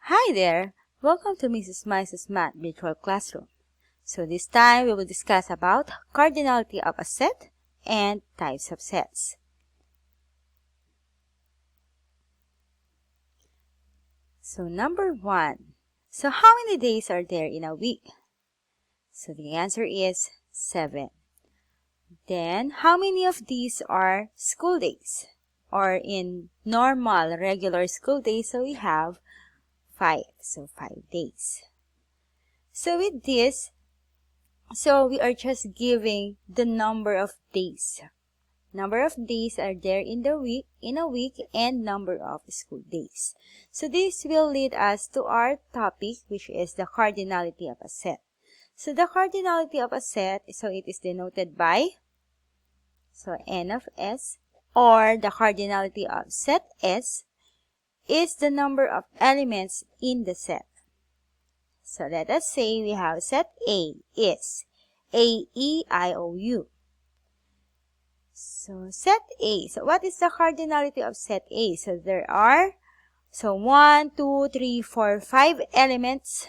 Hi there! Welcome to Mrs. Mice's Math Virtual Classroom. So this time we will discuss about cardinality of a set and types of sets. So number 1. So how many days are there in a week? So the answer is 7. Then how many of these are school days? Or in normal regular school days, so we have 5. So 5 days. So with this, we are just giving the number of days. Number of days are there in a week, and number of school days. So this will lead us to our topic, which is the cardinality of a set. So the cardinality of a set, so it is denoted by, n of s, or the cardinality of set S is the number of elements in the set. So let us say we have set A is A-E-I-O-U. So set A. So what is the cardinality of set A? So there are 1, 2, 3, 4, 5 elements.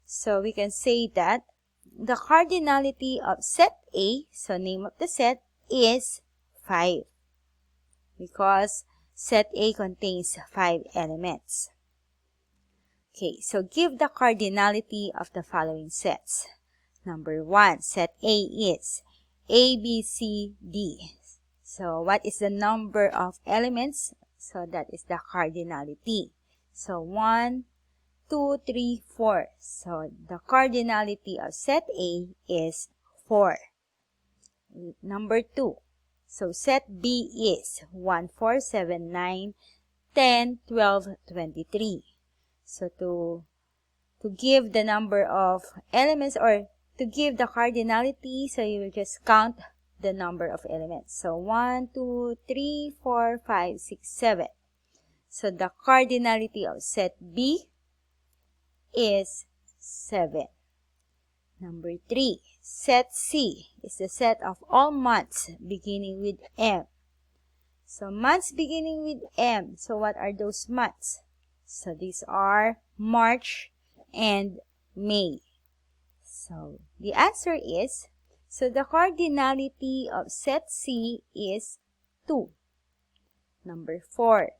So we can say that the cardinality of set A, so name of the set, is 5. Because set A contains 5 elements. Okay, so give the cardinality of the following sets. Number 1, set A is A, B, C, D. So what is the number of elements? So that is the cardinality. So 1, 2, 3, 4. So the cardinality of set A is 4. Number 2. So set B is 1, 4, 7, 9, 10, 12, 23. So to give the number of elements, or to give the cardinality, so you will just count the number of elements. So 1, 2, 3, 4, 5, 6, 7. So the cardinality of set B is 7. Number 3, set C is the set of all months beginning with M. So months beginning with M. So what are those months? So these are March and May. So the answer is, so the cardinality of set C is 2. Number 4.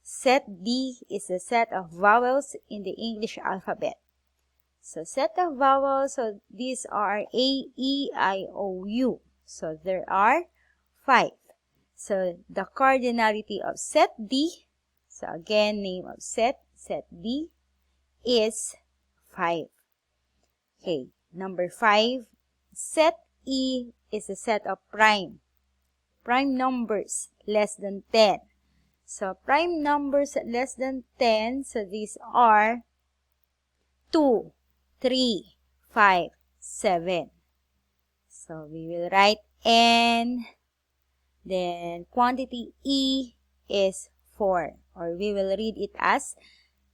Set D is the set of vowels in the English alphabet. So set of vowels, so these are A, E, I, O, U. So there are 5. So the cardinality of set D, so again, name of set D, is 5. Okay, number 5, set E is a set of prime numbers less than 10. So prime numbers less than 10, so these are 2, 3, 5, 7. So we will write N, then quantity E is 4, or we will read it as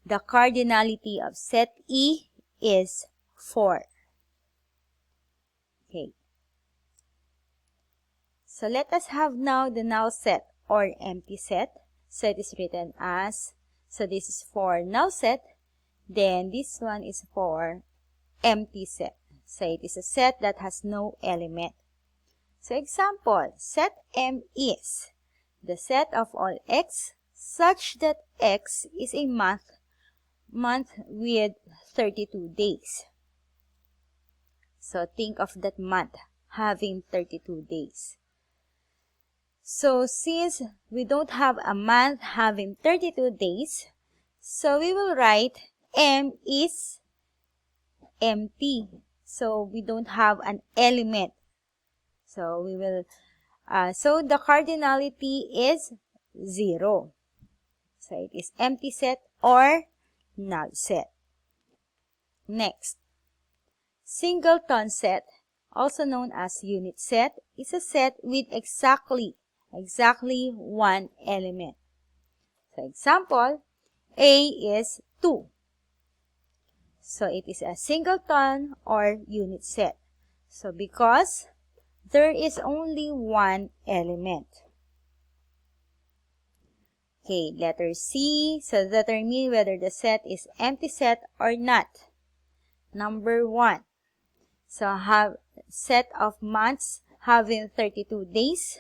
the cardinality of set E is 4. Okay. So let us have now the null set or empty set. So it is written as, so this is for null set, then this one is for empty set. So it is a set that has no element. So example, set M is the set of all x such that x is a month with 32 days. So think of that month having 32 days. So since we don't have a month having 32 days, so we will write M is empty. So we don't have an element. So we will, so the cardinality is 0. So it is empty set or null set. Next, singleton set, also known as unit set, is a set with exactly 1 element. So example, A is 2. So it is a singleton or unit set. So because there is only 1 element. Okay, letter C. So determine whether the set is empty set or not. Number 1. So have set of months having 32 days.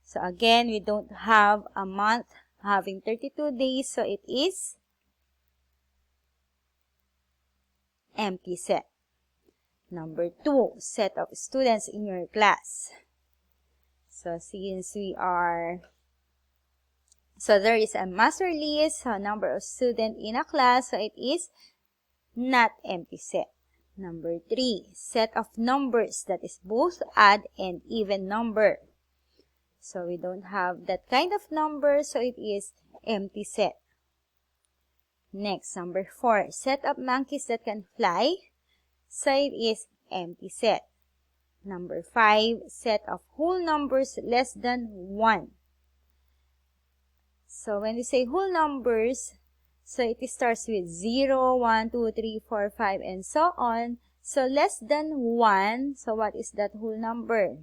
So again, we don't have a month having 32 days, so it is empty set. Number 2, set of students in your class. So since there is a master list, so number of students in a class, so it is not empty set. Number 3, set of numbers that is both odd and even number. So we don't have that kind of number, so it is empty set. Next, number 4, set of monkeys that can fly. So it is empty set. Number 5, set of whole numbers less than 1. So when we say whole numbers, so it starts with 0, 1, 2, 3, 4, 5, and so on. So less than 1, so what is that whole number?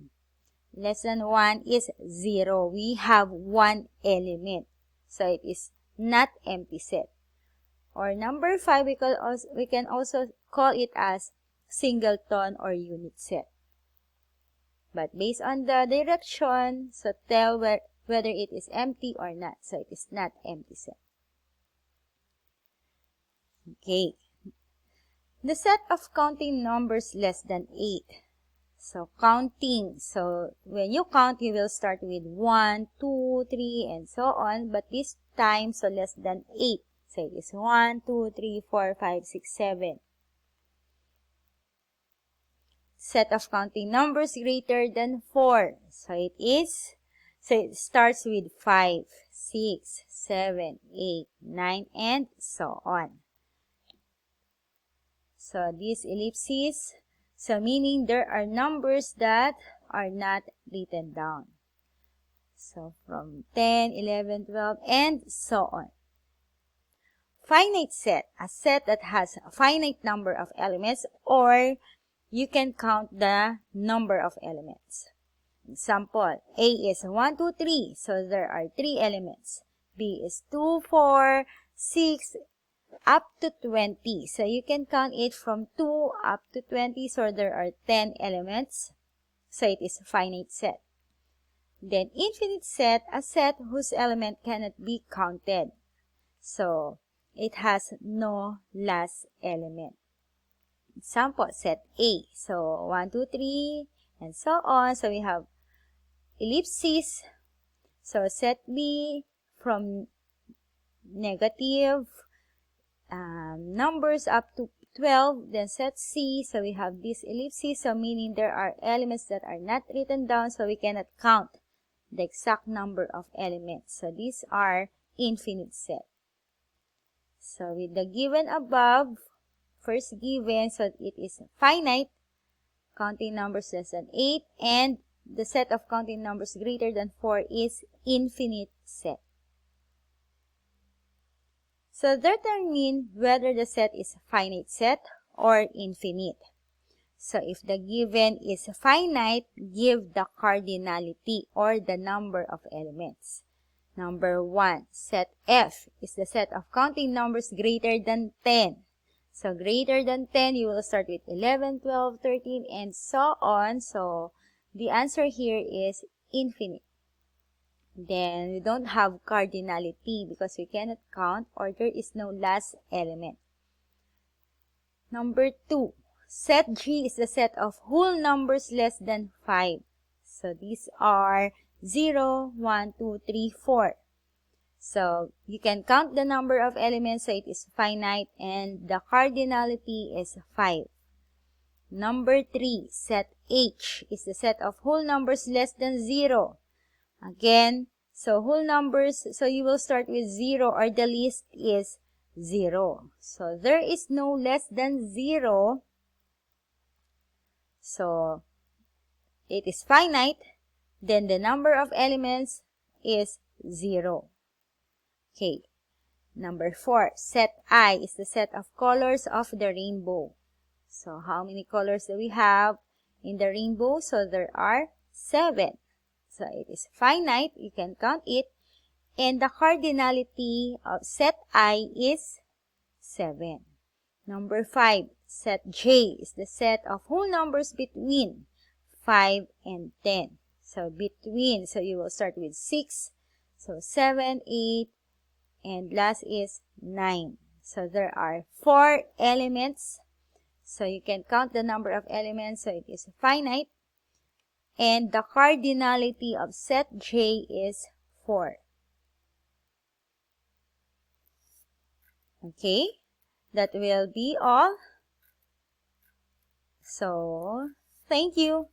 Less than 1 is 0. We have 1 element. So it is not empty set. Or number 5, we can also call it as singleton or unit set. But based on the direction, so tell whether it is empty or not. So it is not empty set. Okay. The set of counting numbers less than 8. So counting. So when you count, you will start with 1, 2, 3, and so on. But this time, so less than 8. So it is 1, 2, 3, 4, 5, 6, 7. Set of counting numbers greater than 4. So it starts with 5, 6, 7, 8, 9, and so on. So these ellipses, so meaning there are numbers that are not written down. So from 10, 11, 12, and so on. Finite set, a set that has a finite number of elements, or you can count the number of elements. Example, A is 1, 2, 3, so there are 3 elements. B is 2, 4, 6, up to 20. So you can count it from 2 up to 20, so there are 10 elements. So it is a finite set. Then infinite set, a set whose element cannot be counted. So it has no last element. Example, set A. So 1, 2, 3, and so on. So we have ellipses. So set B from negative numbers up to 12. Then set C. So we have these ellipses. So meaning there are elements that are not written down. So we cannot count the exact number of elements. So these are infinite set. So with the given above, first given, so it is finite, counting numbers less than 8, and the set of counting numbers greater than 4 is infinite set. So determine whether the set is finite set or infinite. So if the given is finite, give the cardinality or the number of elements. Number 1, set F is the set of counting numbers greater than 10. So greater than 10, you will start with 11, 12, 13, and so on. So the answer here is infinite. Then we don't have cardinality because we cannot count or there is no last element. Number 2, set G is the set of whole numbers less than 5. So these are 0, 1, 2, 3, 4. So you can count the number of elements, so it is finite, and the cardinality is 5. Number 3, set H is the set of whole numbers less than 0. Again, so whole numbers, so you will start with 0 or the least is 0. So there is no less than 0. So it is finite. Then the number of elements is 0. Okay. Number 4, set I is the set of colors of the rainbow. So how many colors do we have in the rainbow? So there are 7. So it is finite. You can count it. And the cardinality of set I is 7. Number 5, set J is the set of whole numbers between 5 and 10. So between, so you will start with 6. So 7, 8, and last is 9. So there are 4 elements. So you can count the number of elements, so it is finite. And the cardinality of set J is 4. Okay, that will be all. So, thank you.